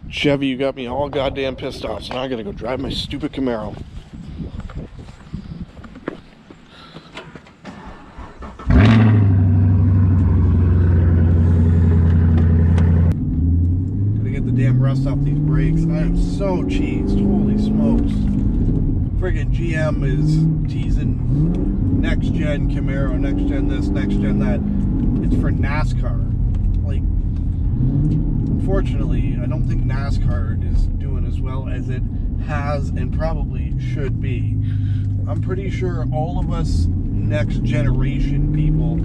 Chevy, you got me all goddamn pissed off, so now I gotta go drive my stupid Camaro. Gotta get the damn rust off these brakes. I am so cheesed. Holy smokes. Friggin' GM is teasing next gen Camaro, next gen this, next gen that. It's for NASCAR. Like, unfortunately, I don't think NASCAR is doing as well as it has and probably should be. I'm pretty sure all of us next generation people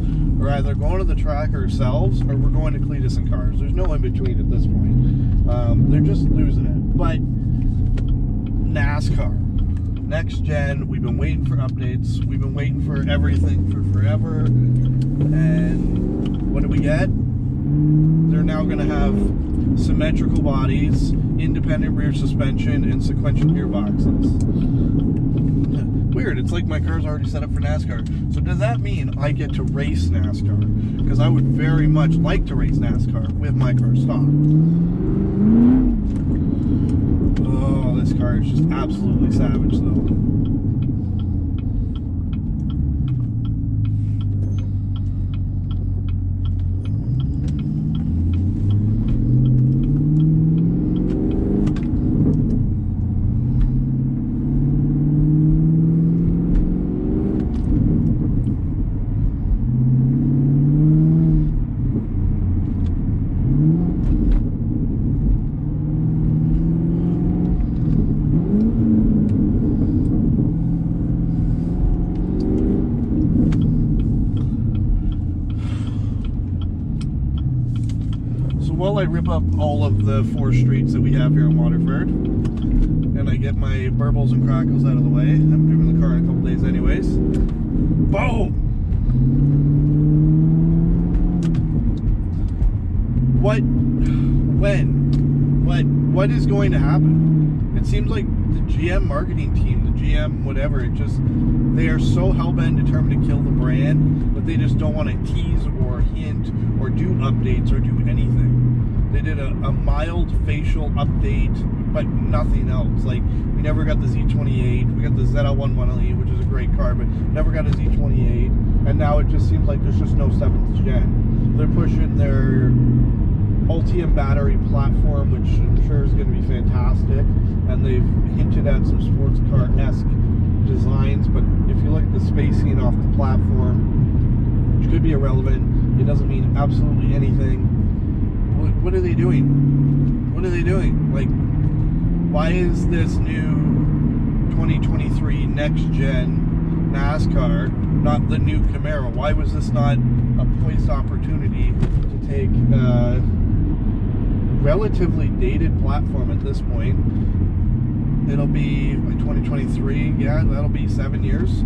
are either going to the track ourselves or we're going to Cletus and cars. There's no in between at this point. They're just losing it. But NASCAR, next gen, we've been waiting for updates. We've been waiting for everything for forever. And what do we get? They're now going to have symmetrical bodies, independent rear suspension, and sequential gearboxes. Weird, it's like my car's already set up for NASCAR. So does that mean I get to race NASCAR? Because I would very much like to race NASCAR with my car stock. Oh, this car is just absolutely savage though. While I rip up all of the 4 streets that we have here in Waterford, and I get my burbles and crackles out of the way, I'm driving the car in a couple days anyways. Boom! What is going to happen? It seems like the GM marketing team, the GM whatever, they are so hell-bent determined to kill the brand, but they just don't want to tease or hint or do updates or do anything. They did a mild facial update, but nothing else. Like, we never got the Z28. We got the ZL110E, which is a great car, but never got a Z28. And now it just seems like there's just no 7th gen. They're pushing their Ultium battery platform, which I'm sure is going to be fantastic. And they've hinted at some sports car-esque designs. But if you look at the spacing off the platform, which could be irrelevant, it doesn't mean absolutely anything. What are they doing? What are they doing? Like, why is this new 2023 next-gen NASCAR not the new Camaro? Why was this not a poised opportunity to take a relatively dated platform at this point? It'll be by 2023, yeah, that'll be 7 years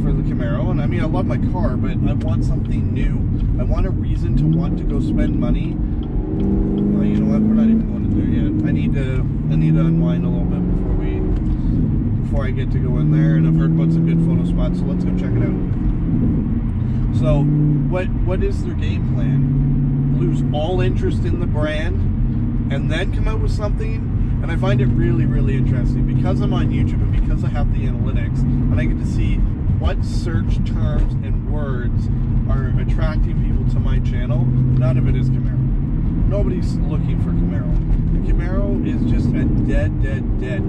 for the Camaro. And I mean, I love my car, but I want something new. I want a reason to want to go spend money. Well, you know what? We're not even going to there yet. I need to unwind a little bit before I get to go in there. And I've heard about some good photo spots, so let's go check it out. So, what is their game plan? Lose all interest in the brand, and then come out with something. And I find it really, really interesting because I'm on YouTube and because I have the analytics, and I get to see what search terms and words are attracting people to my channel. None of it is Camaro. Nobody's looking for Camaro. The Camaro is just a dead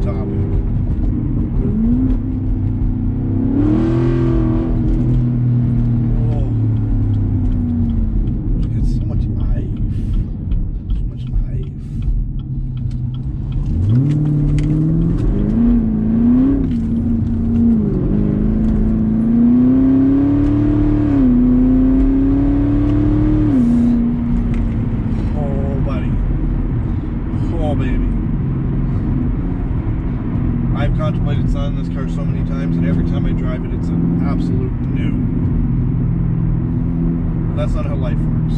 topic. Oh, look at so much life. So much life. I've contemplated selling this car so many times, and every time I drive it, it's an absolute new. But that's not how life works.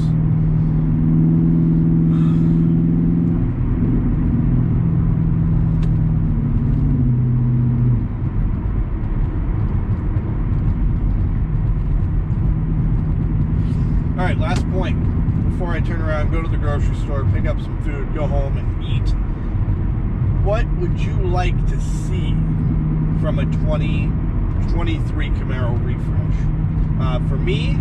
All right, last point before I turn around, go to the grocery grocery store, pick up some food, go home and eat. What would you like to see from a 2023 Camaro refresh? For me,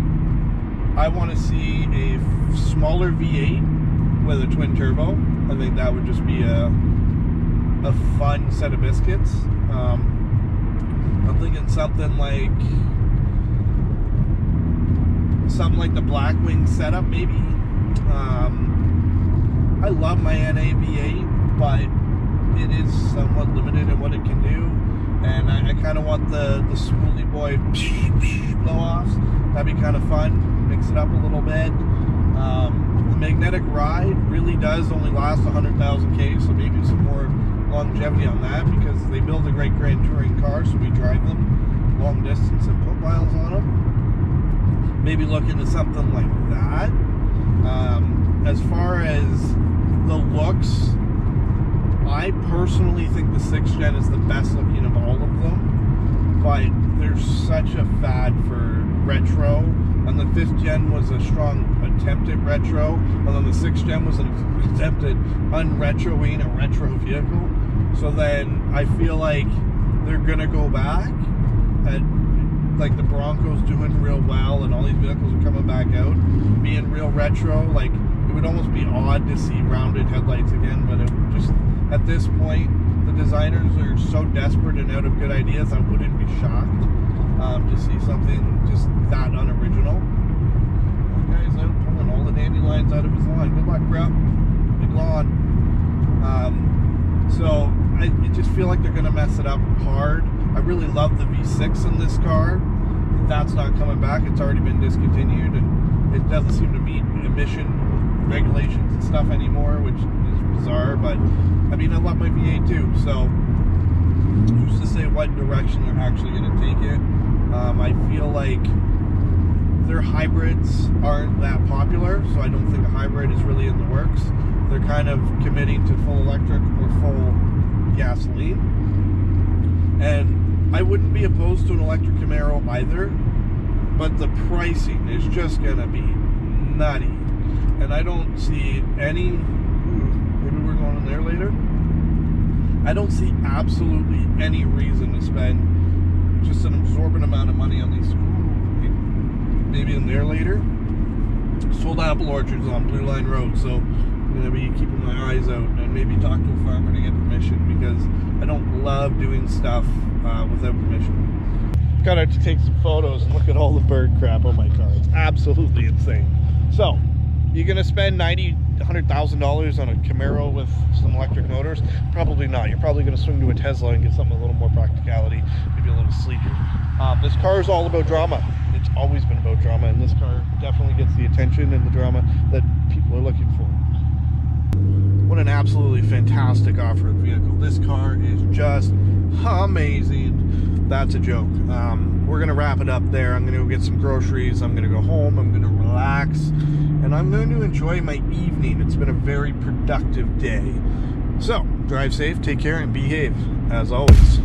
I want to see a smaller V8 with a twin turbo. I think that would just be a fun set of biscuits. I'm thinking something like the Blackwing setup, maybe. I love my NA V8, but it is somewhat limited in what it can do, and I kind of want the Spoolie Boy blow-offs. That'd be kind of fun. Mix it up a little bit. The magnetic ride really does only last 100,000 K, so maybe some more longevity on that, because they build a great Grand Touring car, so we drive them long distance and put miles on them. Maybe look into something like that. As far as the looks, I personally think the 6th gen is the best looking of all of them, but there's such a fad for retro, and the 5th gen was a strong attempt at retro, and then the 6th gen was an attempt at unretroing a retro vehicle. So then I feel like they're gonna go back, and like the Bronco's doing real well, and all these vehicles are coming back out being real retro. Like, it would almost be odd to see rounded headlights again, but it just, at this point, the designers are so desperate and out of good ideas, I wouldn't be shocked to see something just that unoriginal. That guy's out pulling all the dandelions out of his lawn. Good luck, bro. Big lawn. So I just feel like they're going to mess it up hard. I really love the V6 in this car. That's not coming back. It's already been discontinued, and it doesn't seem to meet emission regulations and stuff anymore, which is bizarre. But I mean, I love my V8 too, so who's to say what direction they're actually going to take it? I feel like their hybrids aren't that popular, so I don't think a hybrid is really in the works. They're kind of committing to full electric or full gasoline, and I wouldn't be opposed to an electric Camaro either, but the pricing is just going to be nutty. And I don't see any, maybe we're going in there later. I don't see absolutely any reason to spend just an absorbent amount of money on these. Maybe in there later. Sold apple orchards on Blue Line Road, so I'm going to be keeping my eyes out and maybe talk to a farmer to get permission, because I don't love doing stuff without permission. Got out to take some photos and look at all the bird crap on my car. It's absolutely insane. So, you're going to spend $100,000 on a Camaro with some electric motors? Probably not. You're probably going to swing to a Tesla and get something a little more practicality, maybe a little sleeker. This car is all about drama. It's always been about drama, and this car definitely gets the attention and the drama that people are looking for. What an absolutely fantastic off-road vehicle. This car is just amazing. That's a joke. We're going to wrap it up there. I'm going to go get some groceries. I'm going to go home. I'm going to relax. And I'm going to enjoy my evening. It's been a very productive day. So, drive safe, take care, and behave, as always.